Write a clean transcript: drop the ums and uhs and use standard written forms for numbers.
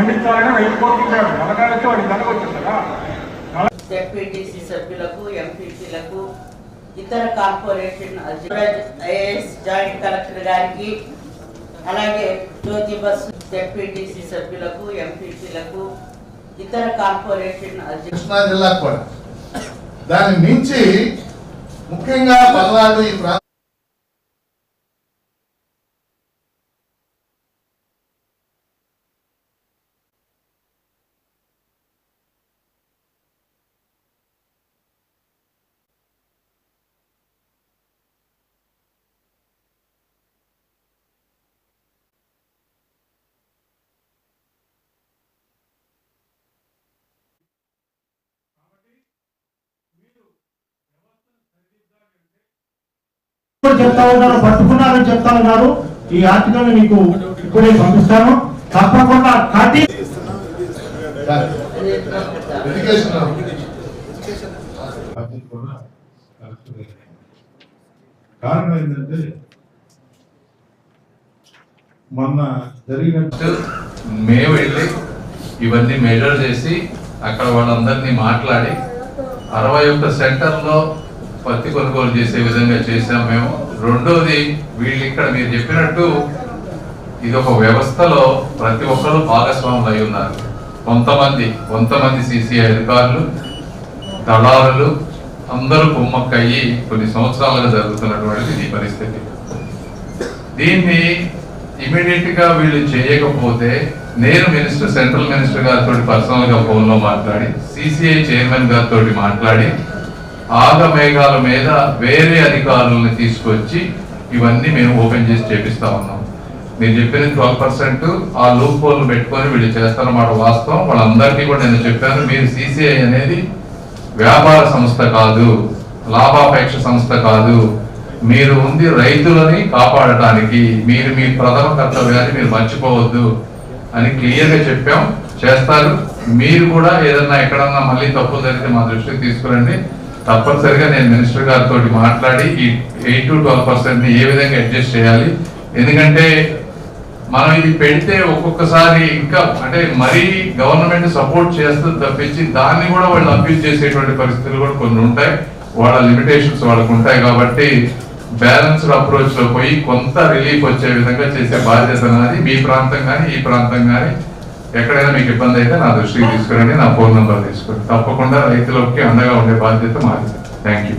పండించాలని రైతు కోరుకుంటాడు. తెలంగాణతో వాడికి జరగవచ్చు కదా. జెడ్పీటీసీ సభ్యులకు, ఎంపీసీలకు, ఇతర కార్పొరేషన్ ఐఏఎస్ జాయింట్ కలెక్టర్ గారికి, అలాగే జ్యోతి బస్ జెడ్పీటీసీ సభ్యులకు, ఎంపీసీలకు, ఇతర కార్పొరేషన్ కృష్ణా జిల్లా కూడా దాన్ని మించి ముఖ్యంగా పల్నాడు ఈ ప్రాంతం చెప్తా ఉన్నారు, పట్టుకున్నారని చెప్తా ఉన్నారు. ఈ ఆర్టికల్ మీకు ఇప్పుడే పంపిస్తాను. తప్పకుండా కారణం ఏంటంటే మొన్న జరిగినట్టు మేము వెళ్ళి ఇవన్నీ మెజర్ చేసి అక్కడ వాళ్ళందరినీ మాట్లాడి 61 సెంటర్లో పత్తి కొనుగోలు చేసే విధంగా చేసాం మేము. రెండోది, వీళ్ళు ఇక్కడ మీరు చెప్పినట్టు ఇది ఒక వ్యవస్థలో ప్రతి ఒక్కరు భాగస్వాములు అయి ఉన్నారు. కొంతమంది సిసిఐ అధికారులు, దళారులు అందరూ కుమ్మక్కయ్యి కొన్ని సంవత్సరాలుగా జరుగుతున్నటువంటిది ఈ పరిస్థితి. దీన్ని ఇమీడియట్ గా వీళ్ళు చేయకపోతే నేను సెంట్రల్ మినిస్టర్ గారితో పర్సనల్ గా ఫోన్ లో మాట్లాడి, సిసిఐ చైర్మన్ గారితో మాట్లాడి ఆగమేఘాల మీద వేరే అధికారులను తీసుకొచ్చి ఇవన్నీ మేము ఓపెన్ చేసి చేపిస్తా ఉన్నాం. మీరు చెప్పిన 12% ఆ లూప్ హోల్ పెట్టుకొని వీళ్ళు చేస్తారన్నమాట వాస్తవం. వాళ్ళందరికీ కూడా నేను చెప్పాను, మీరు సిసిఐ అనేది వ్యాపార సంస్థ కాదు, లాభాపేక్ష సంస్థ కాదు, మీరు ఉంది రైతులని కాపాడటానికి. మీరు మీ ప్రథమ కర్తవ్యాన్ని మీరు మర్చిపోవద్దు అని క్లియర్ గా చెప్పాం. చేస్తారు. మీరు కూడా ఏదన్నా ఎక్కడన్నా మళ్ళీ తప్పులు జరిగితే మా దృష్టికి తీసుకురండి. తప్పనిసరిగా నేను మినిస్టర్ గారితో మాట్లాడి ఈ 8 to 12% ఏ విధంగా అడ్జస్ట్ చేయాలి. ఎందుకంటే మనం ఇది పెడితే ఒక్కొక్కసారి ఇంకా అంటే మరీ గవర్నమెంట్ సపోర్ట్ చేస్తుంది తప్పించి దాన్ని కూడా వాళ్ళు అబ్యూజ్ చేసేటువంటి పరిస్థితులు కూడా కొన్ని ఉంటాయి. వాళ్ళ లిమిటేషన్స్ వాళ్ళకు ఉంటాయి. కాబట్టి బ్యాలెన్స్డ్ అప్రోచ్ లో పోయి కొంత రిలీఫ్ వచ్చే విధంగా చేసే బాధ్యత నాది. మీ ప్రాంతం కానీ ఈ ప్రాంతం కానీ ఎక్కడైనా మీకు ఇబ్బంది అయితే నా దృష్టికి తీసుకురండి, నా ఫోన్ నెంబర్ తీసుకోండి. తప్పకుండా రైతులకి అండగా ఉండే బాధ్యత మాది. Thank you.